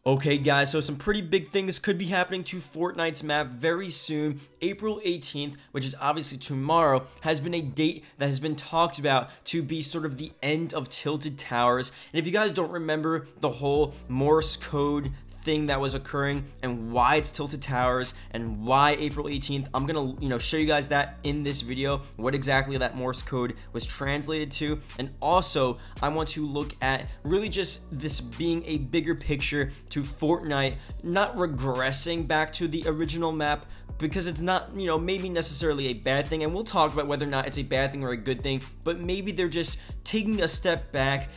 Okay guys, so some pretty big things could be happening to Fortnite's map very soon. April 18th, which is obviously tomorrow, has been a date that has been talked about to be sort of the end of Tilted Towers. And if you guys don't remember the whole Morse code thing that was occurring and why it's Tilted Towers and why April 18th, I'm gonna show you guys that in this video, what exactly that Morse code was translated to. And also I want to look at really just this being a bigger picture to Fortnite not regressing back to the original map, because it's not, maybe necessarily a bad thing, and we'll talk about whether or not it's a bad thing or a good thing, but maybe they're just taking a step back,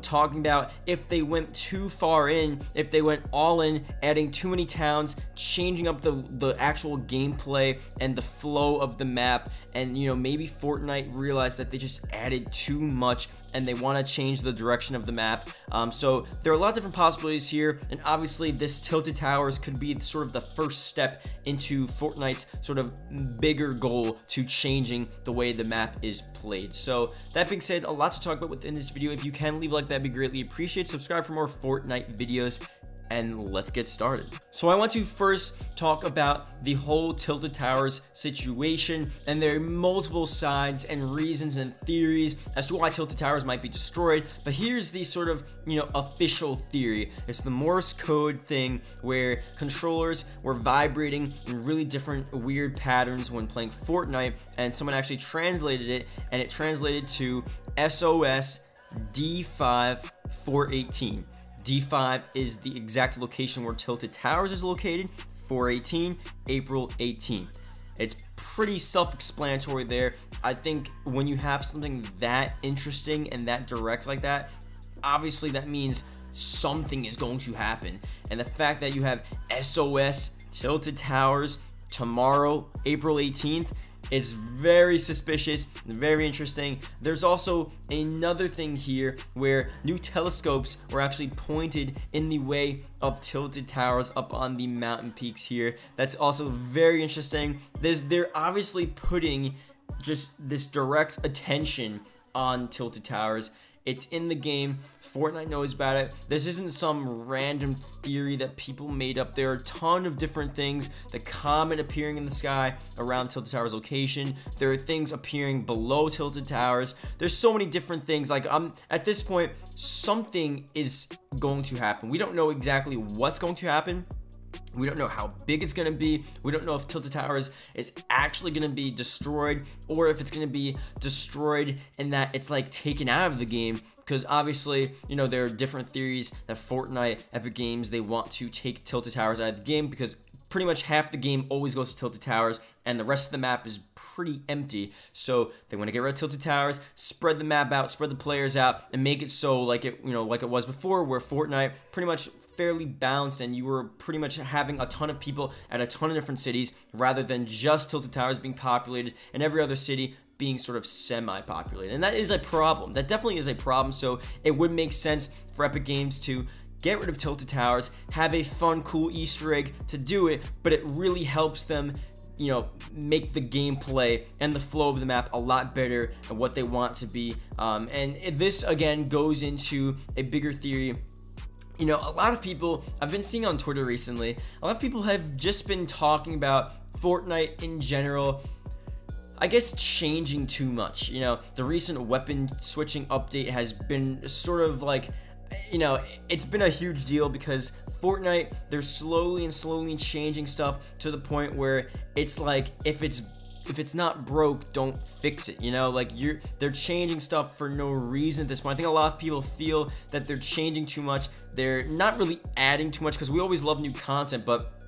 talking about if they went too far in, if they went all in, adding too many towns, changing up the actual gameplay and the flow of the map. And maybe Fortnite realized that they just added too much and they want to change the direction of the map. So there are a lot of different possibilities here, and obviously this Tilted Towers could be sort of the first step into Fortnite's sort of bigger goal to changing the way the map is played. So that being said, a lot to talk about within this video. If you can leave a like, that'd be greatly appreciated. Subscribe for more Fortnite videos, and let's get started. So I want to first talk about the whole Tilted Towers situation, and there are multiple sides and reasons and theories as to why Tilted Towers might be destroyed, but here's the sort of official theory. It's the Morse code thing where controllers were vibrating in really different weird patterns when playing Fortnite, and someone actually translated it, and it translated to SOS D5 418. D5 is the exact location where Tilted Towers is located. 418, April 18th. It's pretty self-explanatory there. I think when you have something that interesting and that direct like that, obviously that means something is going to happen. And the fact that you have SOS Tilted Towers tomorrow, April 18th, it's very suspicious, very interesting. There's also another thing here where new telescopes were actually pointed in the way of Tilted Towers up on the mountain peaks here. That's also very interesting. They're obviously putting just this direct attention on Tilted Towers. It's in the game. Fortnite knows about it. This isn't some random theory that people made up. There are a ton of different things. The comet appearing in the sky around Tilted Towers location. There are things appearing below Tilted Towers. There's so many different things. Like, at this point, something is going to happen. We don't know exactly what's going to happen. We don't know how big it's going to be. We don't know if Tilted Towers is actually going to be destroyed, or if it's going to be destroyed and that it's like taken out of the game. Because obviously, there are different theories that Fortnite, Epic Games, they want to take Tilted Towers out of the game, because pretty much half the game always goes to Tilted Towers and the rest of the map is pretty empty. So they want to get rid of Tilted Towers, spread the map out, spread the players out, and make it so like it was before, where Fortnite pretty much fairly balanced and you were pretty much having a ton of people at a ton of different cities, rather than just Tilted Towers being populated and every other city being sort of semi-populated. And that is a problem. That definitely is a problem. So it would make sense for Epic Games to get rid of Tilted Towers, have a fun, cool Easter egg to do it, but it really helps them, make the gameplay and the flow of the map a lot better and what they want to be. And this again goes into a bigger theory. A lot of people I've been seeing on Twitter recently, a lot of people have just been talking about Fortnite in general, I guess, changing too much. The recent weapon switching update has been sort of like, it's been a huge deal, because Fortnite, they're slowly changing stuff to the point where it's like, if it's not broke, don't fix it. They're changing stuff for no reason at this point. I think a lot of people feel that they're changing too much. They're not really adding too much, because we always love new content, but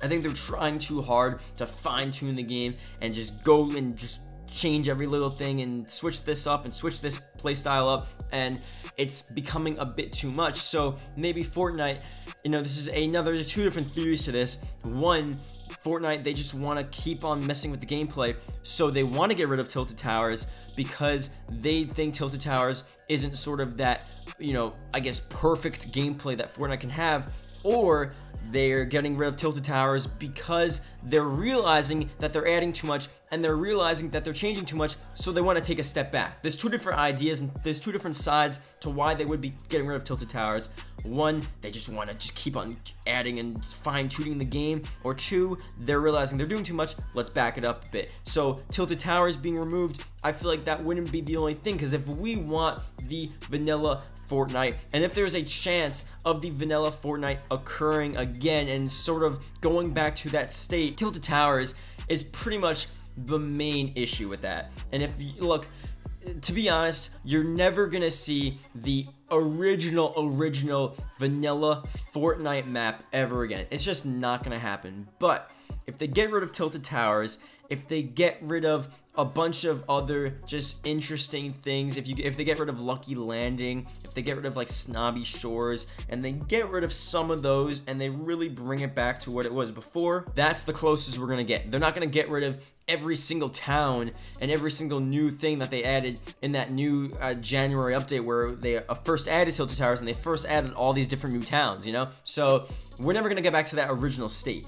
I think they're trying too hard to fine-tune the game and just go and just change every little thing and switch this up and switch this playstyle up, and it's becoming a bit too much. So maybe Fortnite, this is two different theories to this. One, Fortnite, they just want to keep on messing with the gameplay, so they want to get rid of Tilted Towers because they think Tilted Towers isn't sort of that, I guess, perfect gameplay that Fortnite can have. or they're getting rid of tilted towers because they're realizing that they're adding too much, and they're realizing that they're changing too much, so they want to take a step back. There's two different ideas, and there's two different sides to why they would be getting rid of tilted towers. One, they just want to just keep on adding and fine-tuning the game, or two, they're realizing they're doing too much, let's back it up a bit. So tilted towers being removed, I feel like that wouldn't be the only thing, because if we want the vanilla Fortnite, and if there's a chance of the vanilla Fortnite occurring again and sort of going back to that state, tilted towers is pretty much the main issue with that. And if you look, to be honest, you're never gonna see the original vanilla Fortnite map ever again. It's just not gonna happen. But if they get rid of tilted towers, if they get rid of a bunch of other just interesting things, if they get rid of Lucky Landing, if they get rid of like Snobby Shores, and they get rid of some of those and they really bring it back to what it was before, that's the closest we're gonna get. They're not gonna get rid of every single town and every single new thing that they added in that new January update, where they first added tilted towers and they first added all these different new towns, you know? So we're never gonna get back to that original state.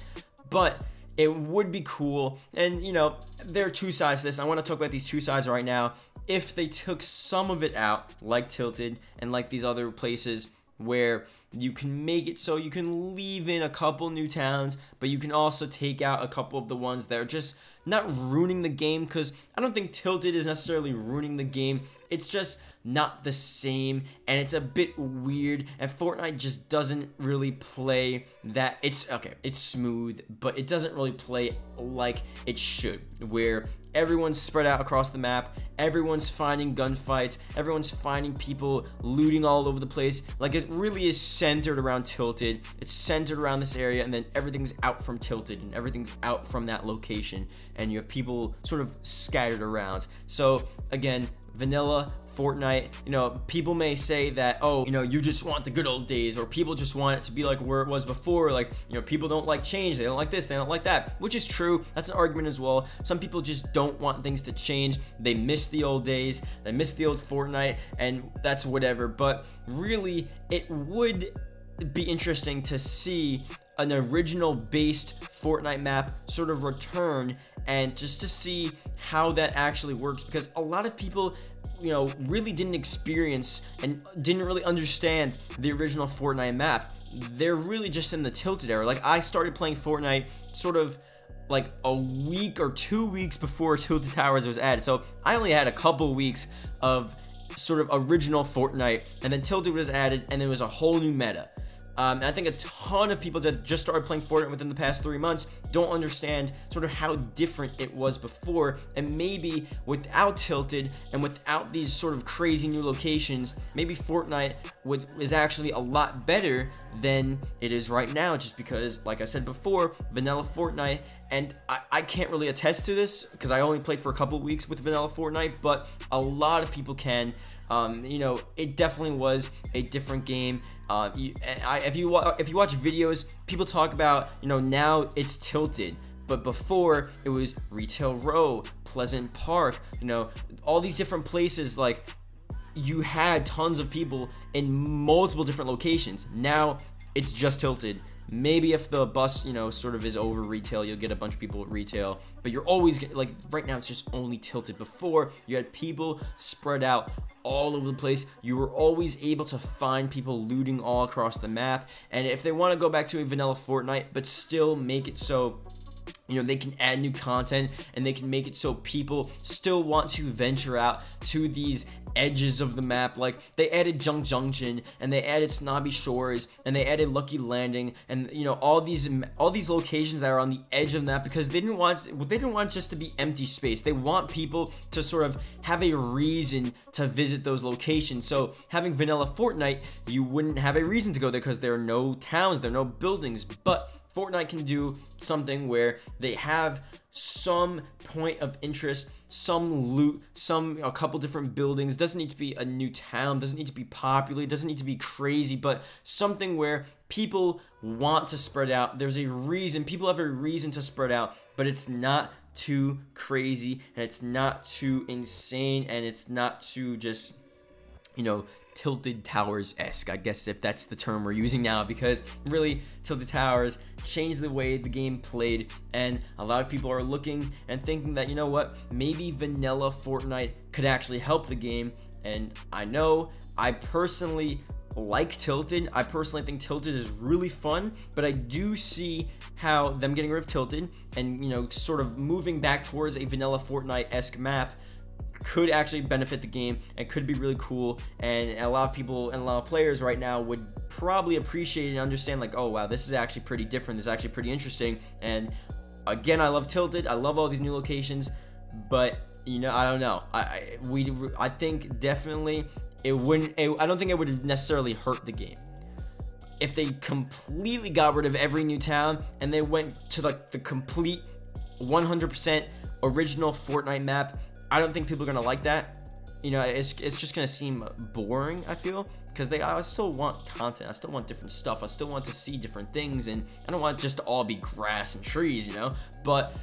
But it would be cool, and you know, there are two sides to this. I want to talk about these two sides right now. If they took some of it out, like Tilted and like these other places where you can make it so you can leave in a couple new towns, but you can also take out a couple of the ones that are just not ruining the game, because I don't think Tilted is necessarily ruining the game. It's just not the same, and it's a bit weird, and Fortnite just doesn't really play that. It's okay, it's smooth, but it doesn't really play like it should, where everyone's spread out across the map, everyone's finding gunfights, everyone's finding people looting all over the place. Like, it really is centered around Tilted. It's centered around this area, and then everything's out from Tilted, and everything's out from that location, and you have people sort of scattered around. So again, vanilla Fortnite, you know, people may say that, oh, you know, you just want the good old days, or people just want it to be like where it was before. Like, you know, people don't like change, they don't like this, they don't like that, which is true. That's an argument as well. Some people just don't want things to change. They miss the old days, they miss the old Fortnite, and that's whatever. But really, it would be interesting to see an original based Fortnite map sort of return, and just to see how that actually works, because a lot of people, you know, really didn't experience and didn't really understand the original Fortnite map. They're really just in the Tilted era. Like, I started playing Fortnite sort of like a week or 2 weeks before Tilted Towers was added, so I only had a couple weeks of sort of original Fortnite, and then Tilted was added, and there was a whole new meta. And I think a ton of people that just started playing Fortnite within the past 3 months don't understand sort of how different it was before, and maybe without Tilted and without these sort of crazy new locations, maybe Fortnite is actually a lot better than it is right now, just because, like I said before, vanilla Fortnite, and I can't really attest to this because I only played for a couple weeks with vanilla Fortnite, but a lot of people can. You know, it definitely was a different game. If you watch videos, people talk about, you know, now it's Tilted, but before it was Retail Row, Pleasant Park, you know, all these different places. Like, you had tons of people in multiple different locations. Now it's just Tilted. Maybe if the bus, you know, sort of is over Retail, you'll get a bunch of people at Retail, but you're always like, right now it's just only Tilted. Before, you had people spread out all over the place. You were always able to find people looting all across the map. And if they want to go back to a vanilla Fortnite but still make it so, you know, they can add new content, and they can make it so people still want to venture out to these edges of the map. Like, they added Junk Junction, and they added Snobby Shores, and they added Lucky Landing, and, you know, all these locations that are on the edge of the map, because they didn't want just to be empty space. They want people to sort of have a reason to visit those locations. So having vanilla Fortnite, you wouldn't have a reason to go there because there are no towns, there are no buildings. But Fortnite can do something where they have some point of interest, some loot, a couple different buildings. Doesn't need to be a new town, doesn't need to be popular, doesn't need to be crazy, but something where people want to spread out. There's a reason, people have a reason to spread out, but it's not too crazy, and it's not too insane, and it's not too just, you know, Tilted Towers-esque, I guess, if that's the term we're using now, because really Tilted Towers changed the way the game played, and a lot of people are looking and thinking that, you know what, maybe vanilla Fortnite could actually help the game. And I know I personally like Tilted. I personally think Tilted is really fun, but I do see how them getting rid of Tilted and, you know, sort of moving back towards a vanilla Fortnite-esque map could actually benefit the game and could be really cool. And a lot of people and a lot of players right now would probably appreciate and understand, like, oh wow, this is actually pretty different, this is actually pretty interesting. And again, I love Tilted, I love all these new locations, but you know, I don't know, I think definitely it wouldn't, I don't think it would necessarily hurt the game if they completely got rid of every new town and they went to like the complete 100% original Fortnite map. I don't think people are gonna like that. You know, it's just gonna seem boring, I feel, because I still want content, I still want different stuff, I still want to see different things, and I don't want it just to all be grass and trees, you know. But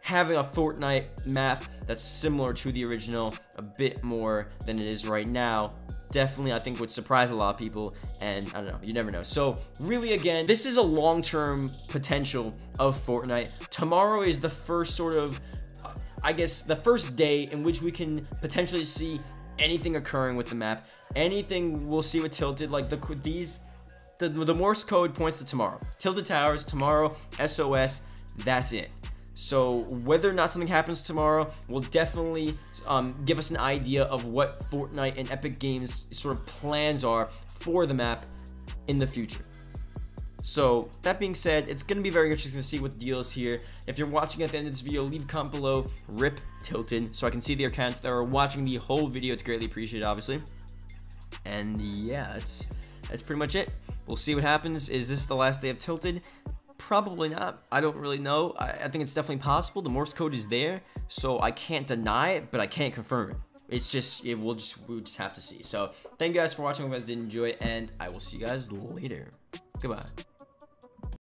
having a Fortnite map that's similar to the original a bit more than it is right now definitely, I think, would surprise a lot of people. And I don't know, you never know. So really, again, this is a long-term potential of Fortnite. Tomorrow is the first sort of, I guess, the first day in which we can potentially see anything occurring with the map. Anything we'll see with Tilted, like the Morse code points to tomorrow. Tilted Towers, tomorrow, SOS, that's it. So whether or not something happens tomorrow will definitely give us an idea of what Fortnite and Epic Games sort of plans are for the map in the future. So that being said, it's going to be very interesting to see what the deal is here. If you're watching at the end of this video, leave a comment below, RIP Tilted, so I can see the accounts that are watching the whole video. It's greatly appreciated, obviously. And yeah, that's pretty much it. We'll see what happens. Is this the last day of Tilted? Probably not. I don't really know. I think it's definitely possible. The Morse code is there, so I can't deny it, but I can't confirm it. It's just, we'll just have to see. So thank you guys for watching. Hope you guys did enjoy, and I will see you guys later. Goodbye.